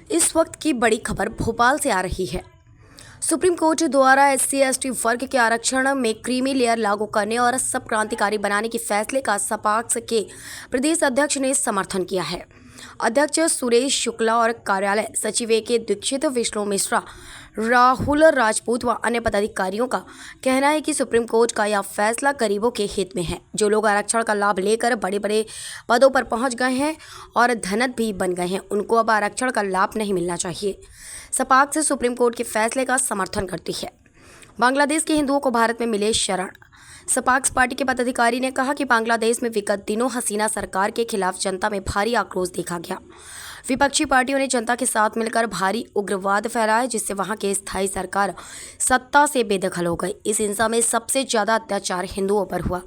इस वक्त की बड़ी खबर भोपाल से आ रही है। सुप्रीम कोर्ट द्वारा SC/ST वर्ग के आरक्षण में क्रीमी लेयर लागू करने और सब क्रांतिकारी बनाने के फैसले का सपाक्स के प्रदेश अध्यक्ष ने समर्थन किया है। अध्यक्ष सुरेश शुक्ला और कार्यालय सचिव AK दीक्षित, विष्णु मिश्रा, राहुल राजपूत व अन्य पदाधिकारियों का कहना है कि सुप्रीम कोर्ट का यह फैसला गरीबों के हित में है। जो लोग आरक्षण का लाभ लेकर बड़े बड़े पदों पर पहुंच गए हैं और धनत भी बन गए हैं, उनको अब आरक्षण का लाभ नहीं मिलना चाहिए। सपाक्स से सुप्रीम कोर्ट के फैसले का समर्थन करती है। बांग्लादेश के हिंदुओं को भारत में मिले शरण। सपाक्स पार्टी के पदाधिकारी ने कहा कि बांग्लादेश में विगत दिनों हसीना सरकार के खिलाफ जनता में भारी आक्रोश देखा गया। विपक्षी पार्टियों ने जनता के साथ मिलकर भारी उग्रवाद फैलाया, जिससे वहां की स्थायी सरकार सत्ता से बेदखल हो गई। इस हिंसा में सबसे ज्यादा अत्याचार हिंदुओं पर हुआ।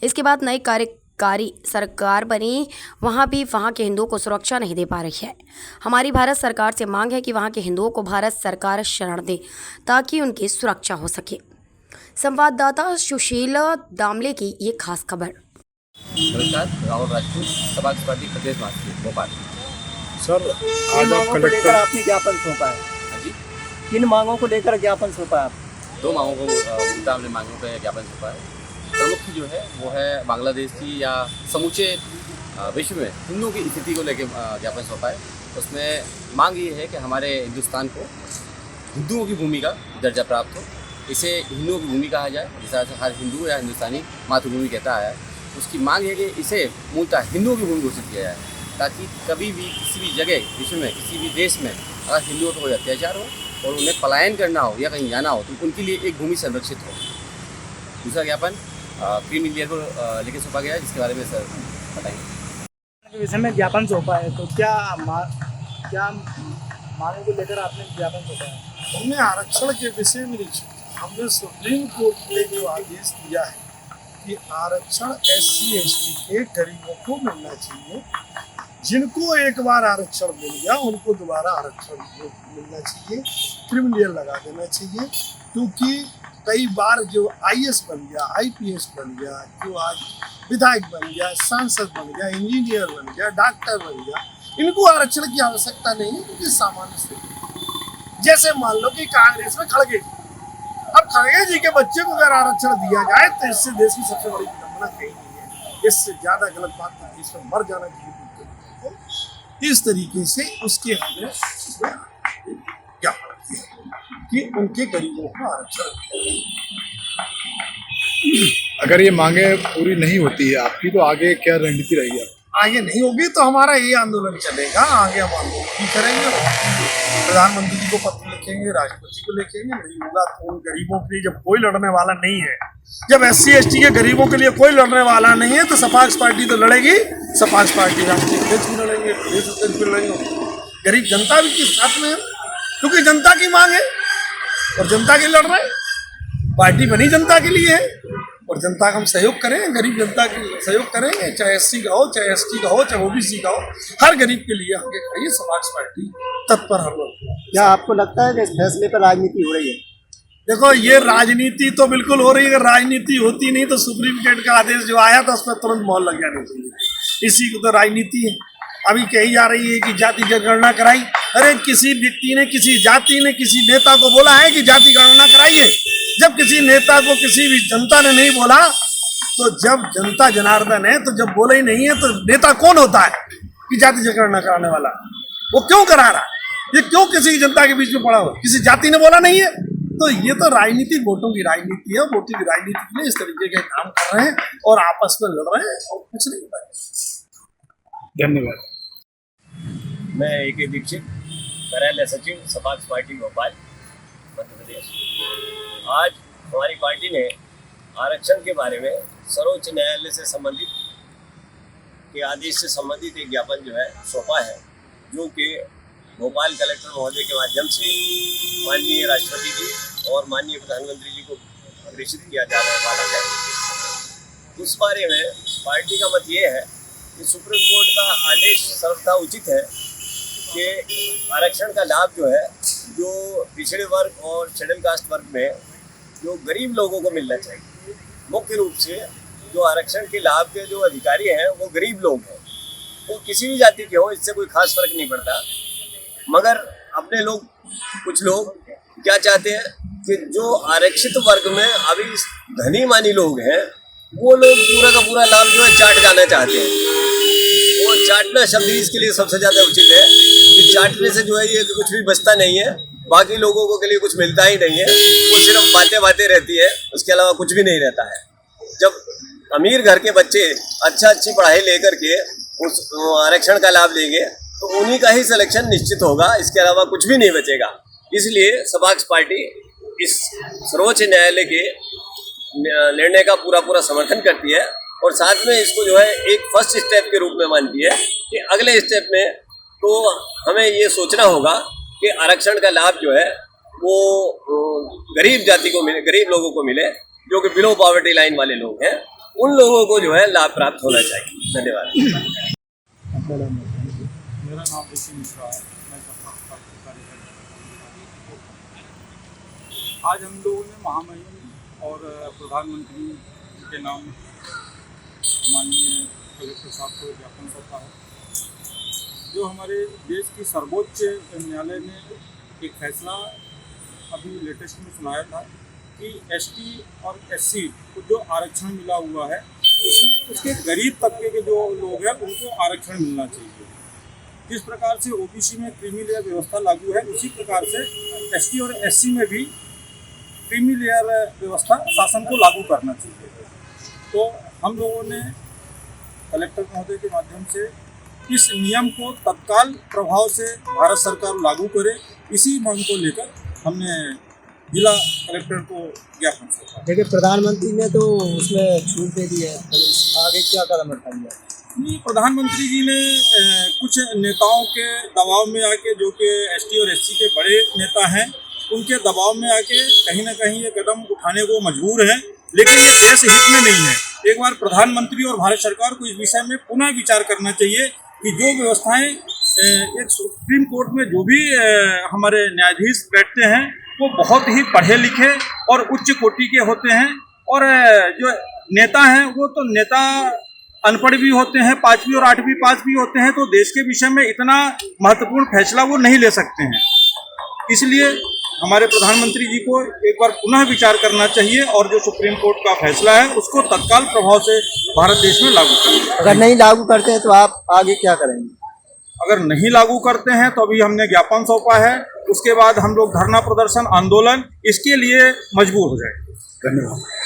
इसके बाद नई कार्यकारी सरकार बनी, वहां भी वहां के हिंदुओं को सुरक्षा नहीं दे पा रही है। हमारी भारत सरकार से मांग है कि वहां के हिंदुओं को भारत सरकार शरण दे ताकि उनकी सुरक्षा हो सके। संवाददाता सुशील दामले की ये खास खबर। नमस्कार, राहुल राजपूत, सपाक्स पार्टी प्रदेश महासचिव भोपाल। सर, आज आप लेकर आपने ज्ञापन सौंपा है। हाँ जी, किन मांगों को लेकर ज्ञापन सौंपा है आप? दो मांगों को उल्टा हमने मांगों पर ज्ञापन सौंपा है। प्रमुख जो है वो है बांग्लादेश की या समूचे विश्व में हिंदुओं की स्थिति को लेकर ज्ञापन सौंपा है। उसमें मांग ये है कि हमारे हिंदुस्तान को हिंदुओं की भूमि का दर्जा प्राप्त हो, इसे हिंदुओं की भूमि कहा जाए। जिस तरह से हर हिंदू या हिंदुस्तानी मातृभूमि कहता है, उसकी मांग है कि इसे मूलतः हिंदुओं की भूमि घोषित किया जाए, ताकि कभी भी किसी भी जगह विश्व में किसी भी देश में अगर हिंदुओं पर कोई अत्याचार हो और उन्हें पलायन करना हो या कहीं जाना हो तो उनके लिए एक भूमि संरक्षित हो। दूसरा ज्ञापन क्रीमी लेयर को लेकर सौंपा गया है, जिसके बारे में सर बताएंगे। विषय में ज्ञापन सौंपा है, तो क्या मांगों को लेकर आपने ज्ञापन सौंपा है? हमने आरक्षण के विषय में नहीं, हमने सुप्रीम कोर्ट ने जो आदेश दिया है कि आरक्षण SC/ST के गरीबों को मिलना चाहिए। जिनको एक बार आरक्षण मिल गया उनको दोबारा आरक्षण मिलना चाहिए, क्रीमी लेयर लगा देना चाहिए। क्योंकि कई बार जो IAS बन गया, IPS बन गया, जो आज विधायक बन गया, सांसद बन गया, इंजीनियर बन गया, डॉक्टर बन गया, इनको आरक्षण की आवश्यकता नहीं है। क्योंकि सामान्य से जैसे मान लो कि कांग्रेस में खड़गे, अब खड़गे जी के बच्चे को अगर आरक्षण दिया जाए तो इससे देश की सबसे बड़ी विडंबना कहीं नहीं है। इससे ज्यादा गलत बात है, देश में मर जाना चाहिए। इस तरीके से उसके हमने ज्ञापन किया कि उनके गरीबों को आरक्षण। अगर ये मांगे पूरी नहीं होती है आपकी, तो आगे क्या रणनीति रहेगी? आगे नहीं होगी तो हमारा ये आंदोलन चलेगा। आगे हम आंदोलन भी करेंगे, प्रधानमंत्री जी को पत्र लिखेंगे, राष्ट्रपति को लिखेंगे। नहीं होगा तो उन गरीबों के लिए जब कोई लड़ने वाला नहीं है, जब SC/ST के गरीबों के लिए कोई लड़ने वाला नहीं है, तो सपाक्स पार्टी तो लड़ेगी। सपाक्स पार्टी राष्ट्रीय अध्यक्ष भी लड़ेंगे, प्रदेश अध्यक्ष भी लड़ेंगे, गरीब जनता भी किस साथ में है, क्योंकि जनता की मांग है और जनता के लड़ रहे हैं। पार्टी बनी जनता के लिए है और जनता का हम सहयोग करें, गरीब जनता के सहयोग करेंगे, चाहे SC का हो, चाहे ST का हो, चाहे OBC का हो, हर गरीब के लिए आगे खड़ी सपाक्स पार्टी तत्पर हम लोग। क्या आपको लगता है कि इस फैसले पर राजनीति हो रही है? देखो, ये राजनीति तो बिल्कुल हो रही है। अगर राजनीति होती नहीं तो सुप्रीम कोर्ट का आदेश जो आया था उस पर तुरंत मोहर लग जानी चाहिए। इसी को तो राजनीति है। अभी कही जा रही है कि जाति जनगणना कराई। अरे किसी व्यक्ति ने, किसी जाति ने किसी नेता को बोला है कि जाति गणना कराइए? जब किसी नेता को किसी भी जनता ने नहीं बोला, तो जब जनता जनार्दन है तो जब बोला ही नहीं है तो नेता कौन होता है कि जाति जनगणना कराने वाला? वो क्यों करा रहा? ये क्यों किसी जनता के बीच में पड़ा हो? किसी जाति ने बोला नहीं है। तो ये तो राजनीति, वोटों की राजनीति है। वोटों की राजनीति के लिए इस तरीके के काम कर रहे हैं और आपस में लड़ रहे हैं और कुछ नहीं होता है। धन्यवाद। मैं AK दीक्षित, कार्यालय सचिव, सपाक्स पार्टी भोपाल, मध्य प्रदेश। आज हमारी पार्टी ने आरक्षण के बारे में सर्वोच्च न्यायालय से संबंधित के आदेश से संबंधित एक ज्ञापन जो है सौंपा है, जो कि भोपाल कलेक्टर महोदय के माध्यम से माननीय राष्ट्रपति जी और माननीय प्रधानमंत्री जी को प्रेषित किया जाने वाला है। उस बारे में पार्टी का मत ये है कि सुप्रीम कोर्ट का आदेश सर्वथा उचित है कि आरक्षण का लाभ जो है, जो पिछड़े वर्ग और शेड्यूल कास्ट वर्ग में जो गरीब लोगों को मिलना चाहिए। मुख्य रूप से जो आरक्षण के लाभ के जो अधिकारी हैं वो गरीब लोग हैं। वो किसी भी जाति के हो, इससे कोई खास फर्क नहीं पड़ता। मगर अपने लोग कुछ लोग क्या चाहते हैं कि जो आरक्षित वर्ग में अभी धनी मानी लोग हैं वो लोग पूरा का पूरा लाभ जो है चाट जाना चाहते हैं। वो चाटना शब्द ही इसके लिए सबसे ज़्यादा उचित है कि चाटने से जो है ये कुछ भी बचता नहीं है, बाकी लोगों को के लिए कुछ मिलता ही नहीं है, वो सिर्फ बातें बातें रहती है, उसके अलावा कुछ भी नहीं रहता है। जब अमीर घर के बच्चे अच्छी पढ़ाई लेकर के उस आरक्षण का लाभ लेंगे तो उन्हीं का ही सिलेक्शन निश्चित होगा, इसके अलावा कुछ भी नहीं बचेगा। इसलिए सपाक्स पार्टी इस सर्वोच्च न्यायालय के निर्णय का पूरा समर्थन करती है और साथ में इसको जो है एक फर्स्ट स्टेप के रूप में मानती है कि अगले स्टेप में तो हमें ये सोचना होगा कि आरक्षण का लाभ जो है वो गरीब जाति को मिले, गरीब लोगों को मिले, जो कि बिलो पॉवर्टी लाइन वाले लोग हैं, उन लोगों को जो है लाभ प्राप्त होना चाहिए। धन्यवाद। मेरा नाम ऋषि मिश्रा है, मैं सपाक्स पार्टी का कार्यकर्ता हूं। आज हम लोगों ने महामहिम और प्रधानमंत्री के नाम माननीय कलेक्टर साहब को ज्ञापन सौंपा है। जो हमारे देश की सर्वोच्च न्यायालय ने एक फैसला अभी लेटेस्ट में सुनाया था कि एसटी और एससी को जो आरक्षण मिला हुआ है उसमें उसके गरीब तबके के जो लोग हैं उनको आरक्षण मिलना चाहिए। जिस प्रकार से ओबीसी में क्रीमी लेयर व्यवस्था लागू है उसी प्रकार से एसटी और एससी में भी क्रीमी लेयर व्यवस्था शासन को लागू करना चाहिए। तो हम लोगों ने कलेक्टर महोदय के माध्यम से इस नियम को तत्काल प्रभाव से भारत सरकार लागू करे, इसी मांग को लेकर हमने जिला कलेक्टर को ज्ञापन सौंपा। देखिए प्रधानमंत्री ने तो उसमें छूट दे दी है, आगे क्या कदम उठाएंगे? प्रधानमंत्री जी ने कुछ नेताओं के दबाव में आके, जो कि एसटी और एससी के बड़े नेता हैं, उनके दबाव में आके कहीं ना कहीं ये कदम उठाने को मजबूर हैं, लेकिन ये देश हित में नहीं है। एक बार प्रधानमंत्री और भारत सरकार को इस विषय में पुनः विचार करना चाहिए कि जो व्यवस्थाएं एक सुप्रीम कोर्ट में जो भी हमारे न्यायाधीश बैठते हैं वो बहुत ही पढ़े लिखे और उच्च कोटि के होते हैं, और जो नेता हैं वो तो नेता अनपढ़ भी होते हैं, 5वीं और 8वीं पास भी होते हैं, तो देश के विषय में इतना महत्वपूर्ण फैसला वो नहीं ले सकते हैं। इसलिए हमारे प्रधानमंत्री जी को एक बार पुनः विचार करना चाहिए और जो सुप्रीम कोर्ट का फैसला है उसको तत्काल प्रभाव से भारत देश में लागू करें। अगर नहीं लागू करते हैं तो आप आगे क्या करेंगे? अगर नहीं लागू करते हैं तो अभी हमने ज्ञापन सौंपा है, उसके बाद हम लोग धरना प्रदर्शन आंदोलन इसके लिए मजबूर हो जाएंगे। धन्यवाद।